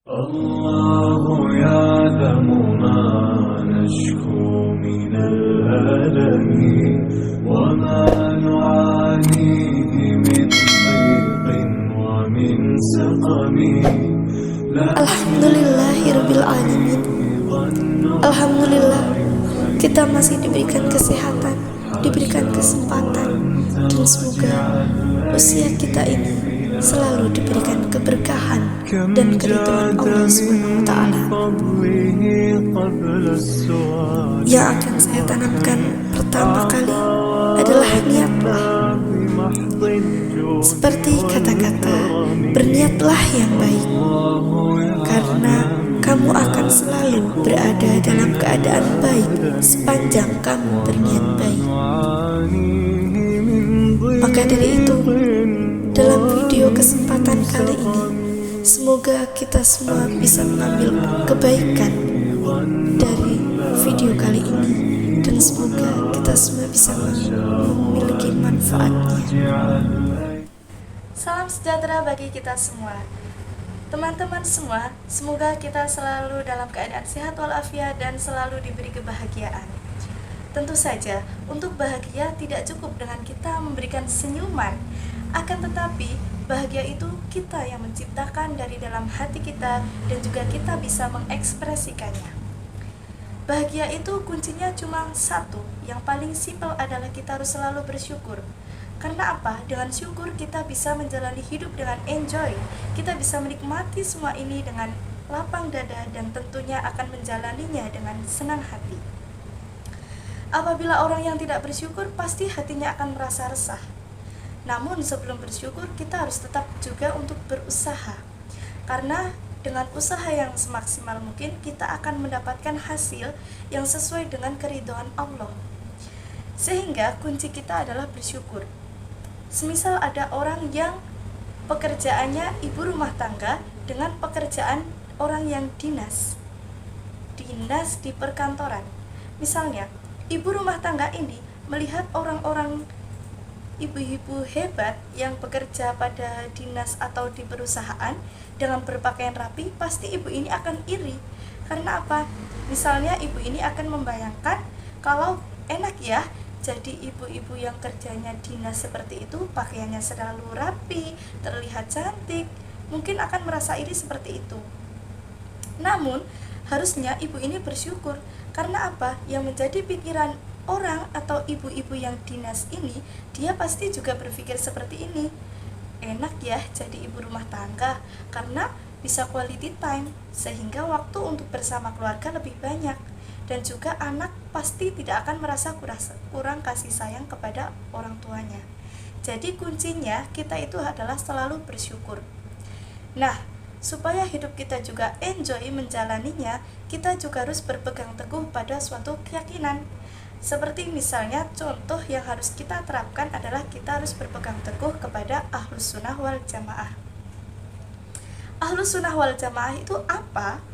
الله يعلم ما نشكو من الألم وما نعانيه من ضيق ومن سقم Alhamdulillahirrabbilalamin. Alhamdulillah kita masih diberikan kesehatan, diberikan kesempatan, dan semoga usia kita ini selalu diberikan keberkahan dan keridhaan Allah SWT. Yang akan saya tanamkan pertama kali adalah niatlah. Seperti kata-kata, berniatlah yang baik, karena kamu akan selalu berada dalam keadaan baik sepanjang kamu berniat baik. Maka dari itu, dalam video kesempatan kali ini, semoga kita semua bisa mengambil kebaikan dari video kali ini, dan semoga kita semua bisa memiliki manfaatnya. Salam sejahtera bagi kita semua. Teman-teman semua, semoga kita selalu dalam keadaan sehat walafiat dan selalu diberi kebahagiaan. Tentu saja, untuk bahagia tidak cukup dengan kita memberikan senyuman, akan tetapi bahagia itu kita yang menciptakan dari dalam hati kita dan juga kita bisa mengekspresikannya. Bahagia itu kuncinya cuma satu, yang paling simpel adalah kita harus selalu bersyukur. Karena apa? Dengan syukur kita bisa menjalani hidup dengan enjoy. Kita bisa menikmati semua ini dengan lapang dada dan tentunya akan menjalaninya dengan senang hati. Apabila orang yang tidak bersyukur, pasti hatinya akan merasa resah. Namun sebelum bersyukur, kita harus tetap juga untuk berusaha. Karena dengan usaha yang semaksimal mungkin, kita akan mendapatkan hasil yang sesuai dengan keridhaan Allah. Sehingga kunci kita adalah bersyukur. Semisal ada orang yang pekerjaannya ibu rumah tangga dengan pekerjaan orang yang dinas di perkantoran. Misalnya, ibu rumah tangga ini melihat orang-orang ibu-ibu hebat yang bekerja pada dinas atau di perusahaan dengan berpakaian rapi, pasti ibu ini akan iri. Karena apa? Misalnya ibu ini akan membayangkan kalau enak ya jadi ibu-ibu yang kerjanya dinas seperti itu, pakaiannya selalu rapi, terlihat cantik, mungkin akan merasa iri seperti itu. Namun, harusnya ibu ini bersyukur. Karena apa? Yang menjadi pikiran orang atau ibu-ibu yang dinas ini, dia pasti juga berpikir seperti ini. Enak ya jadi ibu rumah tangga, karena bisa quality time, sehingga waktu untuk bersama keluarga lebih banyak. Dan juga anak pasti tidak akan merasa kurang kasih sayang kepada orang tuanya. Jadi kuncinya kita itu adalah selalu bersyukur. Nah, supaya hidup kita juga enjoy menjalaninya, kita juga harus berpegang teguh pada suatu keyakinan. Seperti misalnya contoh yang harus kita terapkan adalah kita harus berpegang teguh kepada Ahlus Sunnah wal Jamaah. Ahlus Sunnah wal Jamaah itu apa?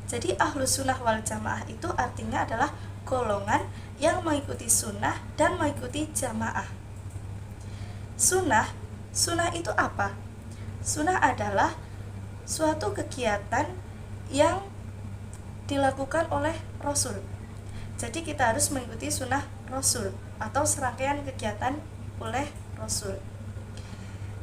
Jadi Ahlus Sunnah wal Jamaah itu artinya adalah golongan yang mengikuti sunnah dan mengikuti jamaah. Sunnah itu apa? Sunnah adalah suatu kegiatan yang dilakukan oleh Rasul. Jadi kita harus mengikuti sunnah Rasul atau serangkaian kegiatan oleh Rasul.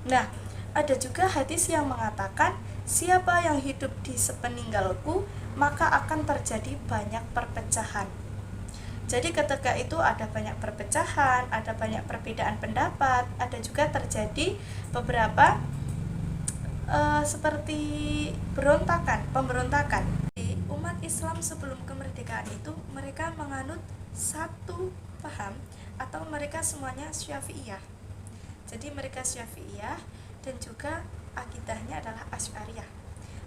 Nah, ada juga hadis yang mengatakan, siapa yang hidup di sepeninggalku, maka akan terjadi banyak perpecahan. Jadi ketika itu ada banyak perpecahan, ada banyak perbedaan pendapat, ada juga terjadi beberapa seperti pemberontakan. Di umat Islam sebelum kemerdekaan itu, mereka menganut satu paham atau mereka semuanya Syafi'iyah. Jadi mereka Syafi'iyah dan juga akidahnya adalah Asy'ariyah.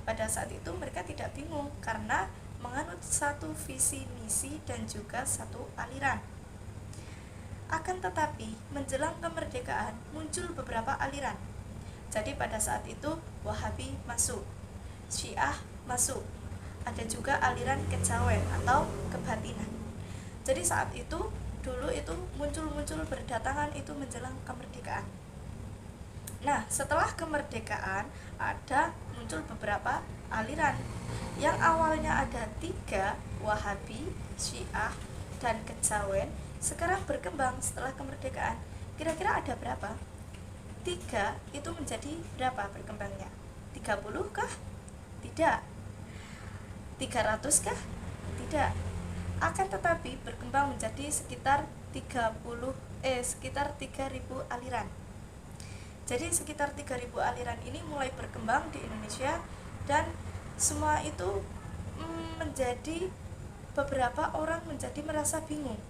Pada saat itu mereka tidak bingung karena menganut satu visi misi dan juga satu aliran. Akan tetapi menjelang kemerdekaan muncul beberapa aliran. Jadi pada saat itu Wahabi masuk, Syiah masuk, ada juga aliran kejawen atau kebatinan. Jadi saat itu dulu itu muncul berdatangan itu menjelang kemerdekaan. Nah, setelah kemerdekaan ada muncul beberapa aliran yang awalnya ada 3, Wahabi, Syiah, dan Kejawen, sekarang berkembang setelah kemerdekaan. Kira-kira ada berapa? 3 itu menjadi berapa berkembangnya? 30 kah? Tidak. 300 kah? Tidak. Akan tetapi berkembang menjadi sekitar 3.000 aliran. Jadi sekitar 3.000 aliran ini mulai berkembang di Indonesia, dan semua itu menjadi beberapa orang menjadi merasa bingung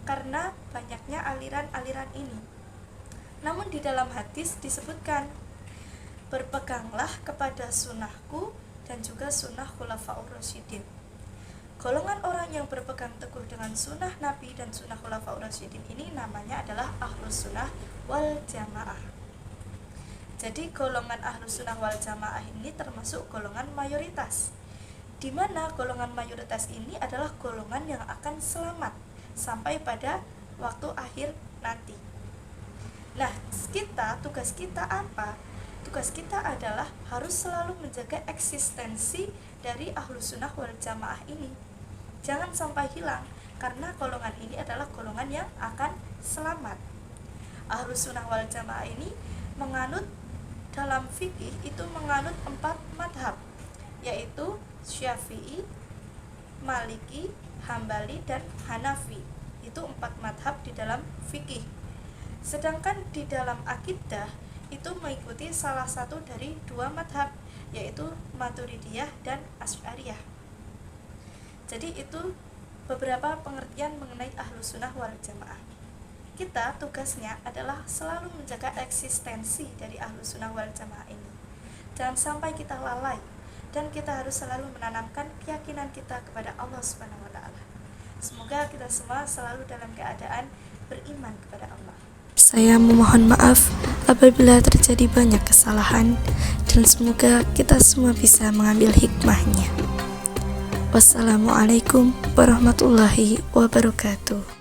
karena banyaknya aliran-aliran ini. Namun di dalam hadis disebutkan, berpeganglah kepada sunnahku dan juga sunnah khulafaur rasyidin. Golongan orang yang berpegang teguh dengan sunnah Nabi dan sunnah khulafaur rasyidin ini namanya adalah ahlus sunnah wal jamaah. Jadi golongan ahlus sunnah wal jamaah ini termasuk golongan mayoritas, di mana golongan mayoritas ini adalah golongan yang akan selamat sampai pada waktu akhir nanti. Nah, tugas kita apa? Tugas kita adalah harus selalu menjaga eksistensi dari ahlus sunnah wal jamaah ini. Jangan sampai hilang, karena golongan ini adalah golongan yang akan selamat. Ahlus sunnah wal jamaah ini menganut dalam fikih itu menganut 4 madhab, yaitu Syafi'i, Maliki, Hambali, dan Hanafi. Itu 4 madhab di dalam fikih. Sedangkan di dalam akidah itu mengikuti salah satu dari 2 madhab, yaitu Maturidiyah dan Asy'ariyah. Jadi itu beberapa pengertian mengenai ahlus sunnah wal jamaah. Kita tugasnya adalah selalu menjaga eksistensi dari ahlus sunnah wal jamaah ini. Jangan sampai kita lalai, dan kita harus selalu menanamkan keyakinan kita kepada Allah Subhanahu wa taala. Semoga kita semua selalu dalam keadaan beriman kepada Allah. Saya memohon maaf apabila terjadi banyak kesalahan, dan semoga kita semua bisa mengambil hikmahnya. Wassalamualaikum warahmatullahi wabarakatuh.